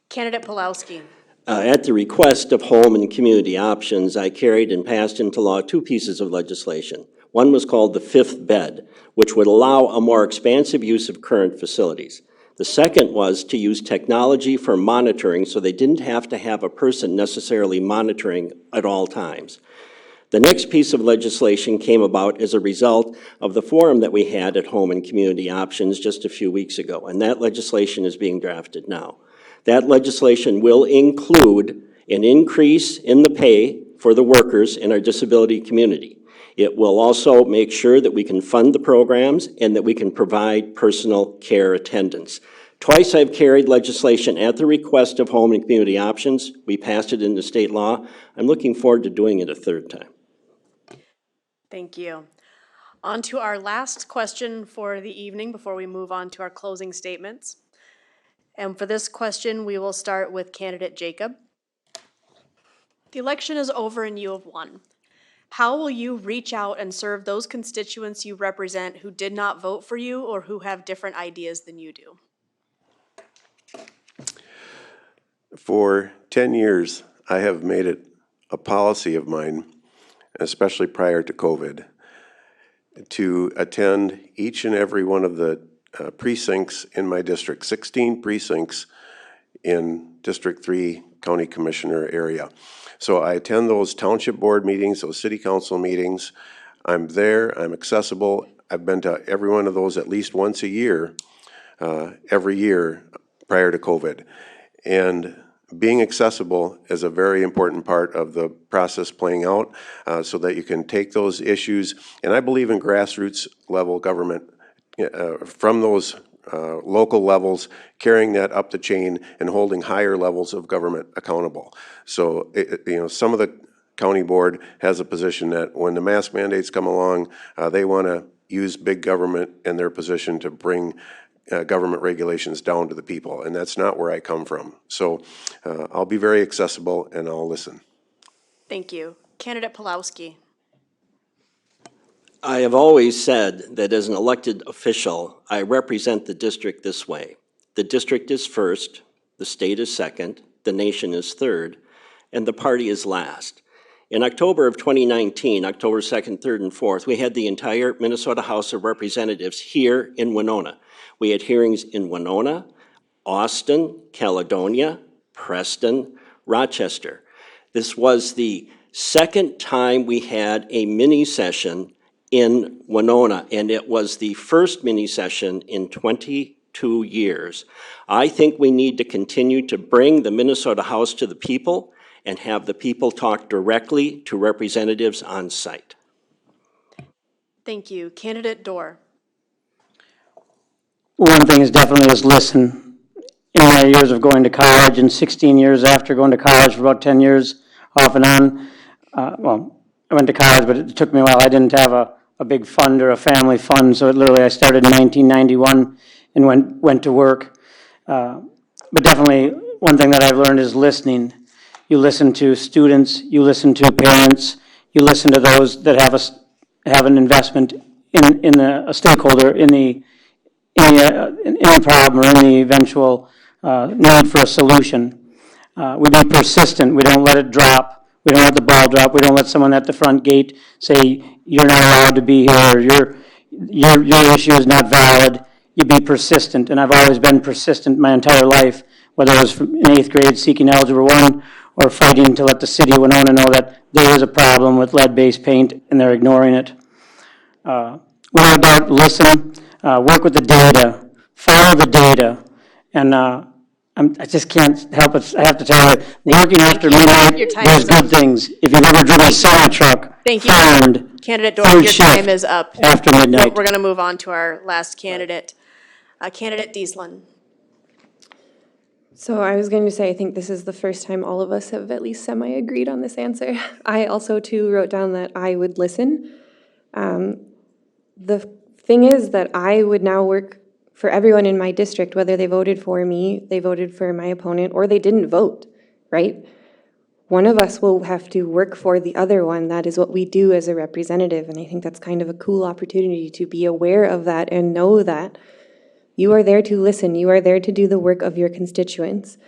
Candidate Pulowski. At the request of Home and Community Options, I carried and passed into law 2 pieces of legislation. One was called the fifth bed, which would allow a more expansive use of current facilities. The second was to use technology for monitoring so they didn't have to have a person necessarily monitoring at all times. The next piece of legislation came about as a result of the forum that we had at Home and Community Options just a few weeks ago, and that legislation is being drafted now. That legislation will include an increase in the pay for the workers in our disability community. It will also make sure that we can fund the programs and that we can provide personal care attendance. Twice I've carried legislation at the request of Home and Community Options. We passed it into state law. I'm looking forward to doing it a third time. Thank you. On to our last question for the evening before we move on to our closing statements. And for this question, we will start with candidate Jacob. The election is over and you have won. How will you reach out and serve those constituents you represent who did not vote for you or who have different ideas than you do? For 10 years, I have made it a policy of mine, especially prior to COVID, to attend each and every one of the precincts in my district, 16 precincts in District 3 County Commissioner area. So I attend those township board meetings, those city council meetings. I'm there, I'm accessible. I've been to every one of those at least once a year, every year prior to COVID. And being accessible is a very important part of the process playing out so that you can take those issues. And I believe in grassroots level government from those local levels, carrying that up the chain and holding higher levels of government accountable. So, some of the county board has a position that when the mask mandates come along, they want to use big government in their position to bring government regulations down to the people, and that's not where I come from. So I'll be very accessible and I'll listen. Thank you. Candidate Pulowski. I have always said that as an elected official, I represent the district this way. The district is first, the state is second, the nation is third, and the party is last. In October of 2019, October 2nd, 3rd, and 4th, we had the entire Minnesota House of Representatives here in Winona. We had hearings in Winona, Austin, Caledonia, Preston, Rochester. This was the second time we had a mini session in Winona, and it was the first mini session in 22 years. I think we need to continue to bring the Minnesota House to the people and have the people talk directly to representatives on site. Thank you. Candidate Dorr. One thing is definitely listen. In my years of going to college and 16 years after going to college for about 10 years off and on, I went to college, but it took me a while. I didn't have a big fund or a family fund, so I started in 1991 and went to work. But definitely one thing that I've learned is listening. You listen to students, you listen to parents, you listen to those that have an investment a stakeholder in the problem or in the eventual need for a solution. We be persistent. We don't let it drop. We don't let the ball drop. We don't let someone at the front gate say, you're not allowed to be here, or your issue is not valid. You be persistent, and I've always been persistent my entire life, whether it was from in 8th grade seeking Algebra 1 or fighting to let the city of Winona know that there is a problem with lead-based paint and they're ignoring it. Without doubt, listen, work with the data, follow the data, and I just can't help it. I have to tell you, working after midnight, Your time there's is up. good things. If you've ever driven a semi-truck, Thank you. found Candidate Dorr, third your shift time is up. after midnight. We're going to move on to our last candidate. Candidate Dieslin. So I was going to say, I think this is the first time all of us have at least semi-agreed on this answer. I also, too, wrote down that I would listen. The thing is that I would now work for everyone in my district, whether they voted for me, they voted for my opponent, or they didn't vote, right? One of us will have to work for the other one. That is what we do as a representative, and I think that's kind of a cool opportunity to be aware of that and know that you are there to listen. You are there to do the work of your constituents.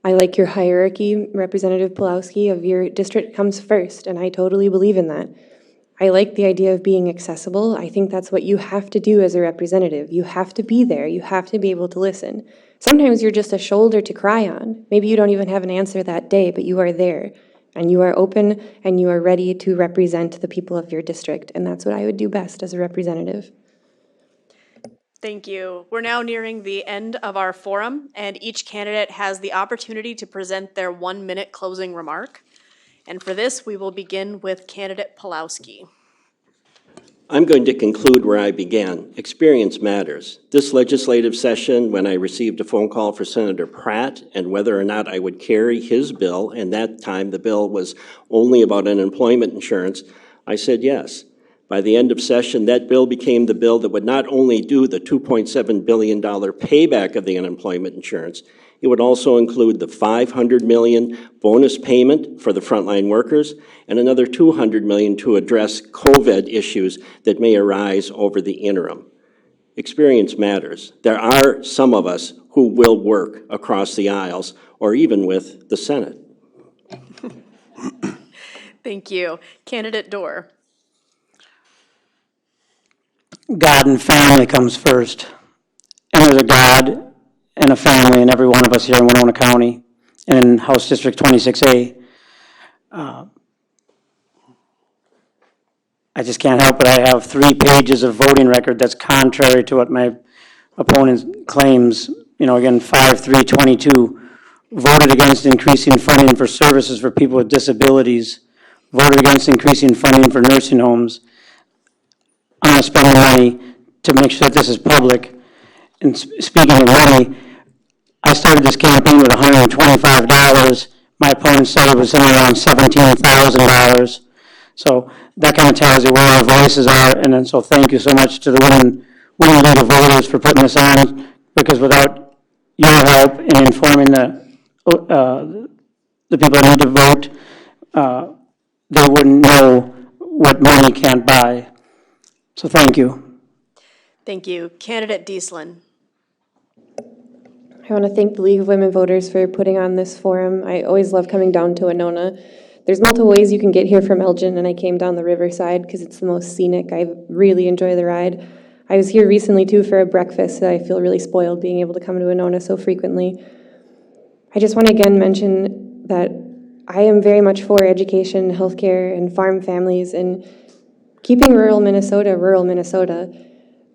I like your hierarchy, Representative Pulowski, of your district comes first, and I totally believe in that. I like the idea of being accessible. I think that's what you have to do as a representative. You have to be there. You have to be able to listen. Sometimes you're just a shoulder to cry on. Maybe you don't even have an answer that day, but you are there, and you are open, and you are ready to represent the people of your district, and that's what I would do best as a representative. Thank you. We're now nearing the end of our forum, and each candidate has the opportunity to present their 1-minute closing remark. And for this, we will begin with candidate Pulowski. I'm going to conclude where I began. Experience matters. This legislative session, when I received a phone call for Senator Pratt and whether or not I would carry his bill, and that time the bill was only about unemployment insurance, I said yes. By the end of session, that bill became the bill that would not only do the $2.7 billion payback of the unemployment insurance, it would also include the $500 million bonus payment for the frontline workers and another $200 million to address COVID issues that may arise over the interim. Experience matters. There are some of us who will work across the aisles or even with the Senate. Thank you. Candidate Dorr. God and family comes first. And there's a God and a family in every one of us here in Winona County and in House District 26A. I just can't help it. I have 3 pages of voting record that's contrary to what my opponent claims. You know, again, 5-3-22, voted against increasing funding for services for people with disabilities, voted against increasing funding for nursing homes. I'm going to spend money to make sure that this is public. And speaking of money, I started this campaign with $125. My opponent said it was somewhere around $17,000. So that kind of tells you where our voices are. And then so thank you so much to the Winona League of Voters for putting this on, because without your help in informing the people that need to vote, they wouldn't know what money can't buy. So thank you. Thank you. Candidate Dieslin. I want to thank the League of Women Voters for putting on this forum. I always love coming down to Winona. There's multiple ways you can get here from Elgin, and I came down the riverside because it's the most scenic. I really enjoy the ride. I was here recently, too, for a breakfast. I feel really spoiled being able to come to Winona so frequently. I just want to again mention that I am very much for education, healthcare, and farm families, and keeping rural Minnesota, rural Minnesota.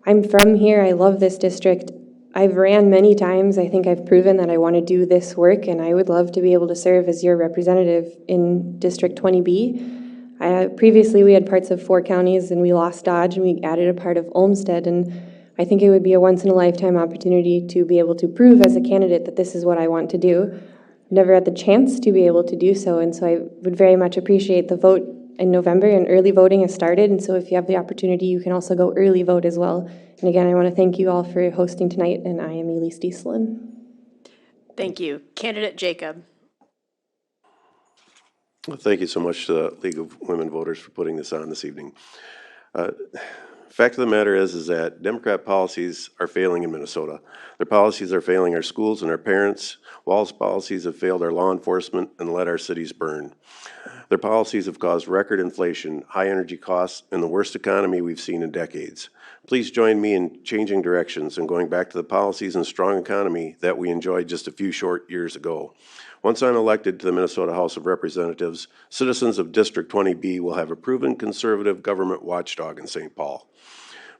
I'm from here. I love this district. I've ran many times. I think I've proven that I want to do this work, and I would love to be able to serve as your representative in District 20B. Previously, we had parts of 4 counties, and we lost Dodge, and we added a part of Olmsted, and I think it would be a once-in-a-lifetime opportunity to be able to prove as a candidate that this is what I want to do. I've never had the chance to be able to do so, and so I would very much appreciate the vote in November, and early voting has started, and so if you have the opportunity, you can also go early vote as well. And again, I want to thank you all for hosting tonight, and I am Elise Dieslin. Thank you. Candidate Jacob. Well, thank you so much to the League of Women Voters for putting this on this evening. Fact of the matter is that Democrat policies are failing in Minnesota. Their policies are failing our schools and our parents. Walls policies have failed our law enforcement and let our cities burn. Their policies have caused record inflation, high energy costs, and the worst economy we've seen in decades. Please join me in changing directions and going back to the policies and strong economy that we enjoyed just a few short years ago. Once I'm elected to the Minnesota House of Representatives, citizens of District 20B will have a proven conservative government watchdog in St. Paul.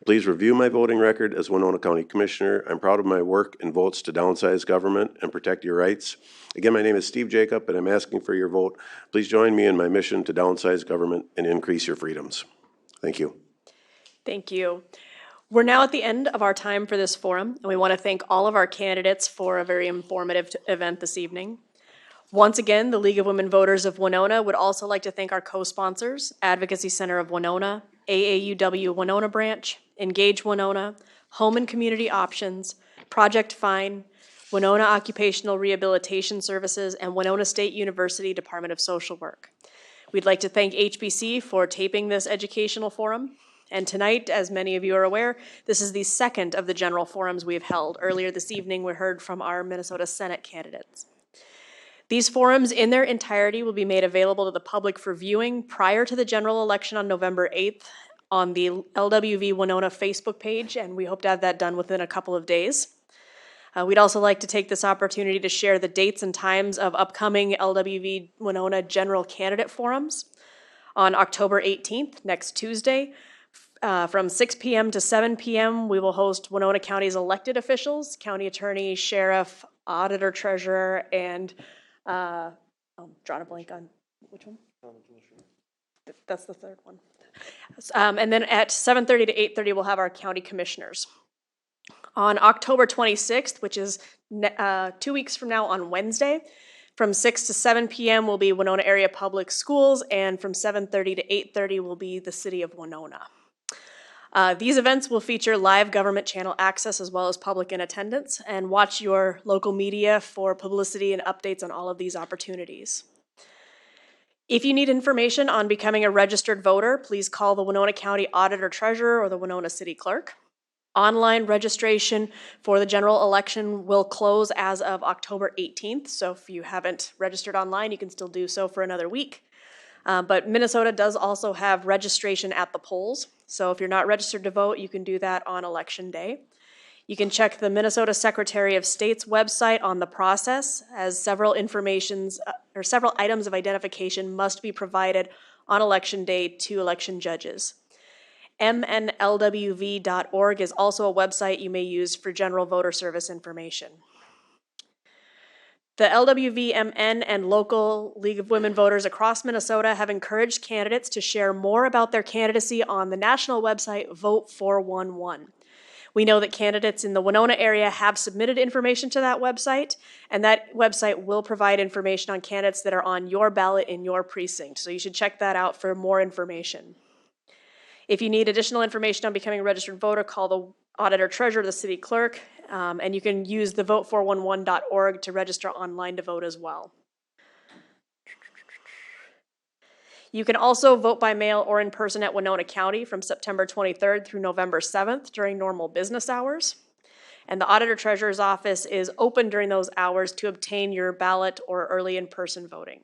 Please review my voting record as Winona County Commissioner. I'm proud of my work and votes to downsize government and protect your rights. Again, my name is Steve Jacob, and I'm asking for your vote. Please join me in my mission to downsize government and increase your freedoms. Thank you. Thank you. We're now at the end of our time for this forum, and we want to thank all of our candidates for a very informative event this evening. Once again, the League of Women Voters of Winona would also like to thank our co-sponsors, Advocacy Center of Winona, AAUW Winona Branch, Engage Winona, Home and Community Options, Project Fine, Winona Occupational Rehabilitation Services, and Winona State University Department of Social Work. We'd like to thank HBC for taping this educational forum. And tonight, as many of you are aware, this is the second of the general forums we've held. Earlier this evening, we heard from our Minnesota Senate candidates. These forums in their entirety will be made available to the public for viewing prior to the general election on November 8th on the LWV Winona Facebook page, and we hope to have that done within a couple of days. We'd also like to take this opportunity to share the dates and times of upcoming LWV Winona General Candidate Forums. On October 18th, next Tuesday, from 6 p.m. to 7 p.m., we will host Winona County's elected officials, county attorney, sheriff, auditor, treasurer, and I'm drawing a blank on which one? That's the third one. And then at 7:30 to 8:30, we'll have our county commissioners. On October 26th, which is 2 weeks from now on Wednesday, from 6 to 7 p.m. will be Winona Area Public Schools, and from 7:30 to 8:30 will be the City of Winona. These events will feature live government channel access as well as public in attendance, and watch your local media for publicity and updates on all of these opportunities. If you need information on becoming a registered voter, please call the Winona County Auditor Treasurer or the Winona City Clerk. Online registration for the general election will close as of October 18th, so if you haven't registered online, you can still do so for another week. But Minnesota does also have registration at the polls, so if you're not registered to vote, you can do that on Election Day. You can check the Minnesota Secretary of State's website on the process, as several items of identification must be provided on Election Day to election judges. MNLWV.org is also a website you may use for general voter service information. The LWVMN and local League of Women Voters across Minnesota have encouraged candidates to share more about their candidacy on the national website Vote 411. We know that candidates in the Winona area have submitted information to that website, and that website will provide information on candidates that are on your ballot in your precinct, so you should check that out for more information. If you need additional information on becoming a registered voter, call the auditor treasurer, the city clerk, and you can use the vote411.org to register online to vote as well. You can also vote by mail or in person at Winona County from September 23rd through November 7th during normal business hours. And the auditor treasurer's office is open during those hours to obtain your ballot or early in-person voting.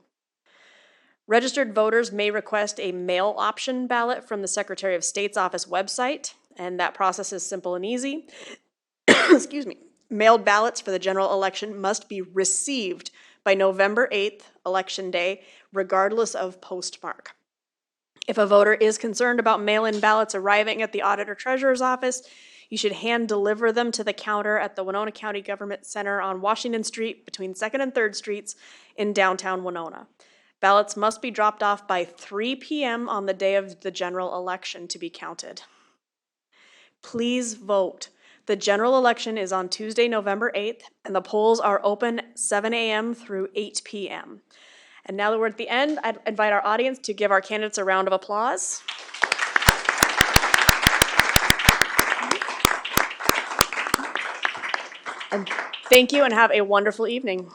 Registered voters may request a mail option ballot from the Secretary of State's office website, and that process is simple and easy. Excuse me. Mailed ballots for the general election must be received by November 8th, Election Day, regardless of postmark. If a voter is concerned about mail-in ballots arriving at the auditor treasurer's office, you should hand deliver them to the counter at the Winona County Government Center on Washington Street between 2nd and 3rd Streets in downtown Winona. Ballots must be dropped off by 3 p.m. on the day of the general election to be counted. Please vote. The general election is on Tuesday, November 8th, and the polls are open 7 a.m. through 8 p.m. And now that we're at the end, I'd invite our audience to give our candidates a round of applause. And thank you and have a wonderful evening.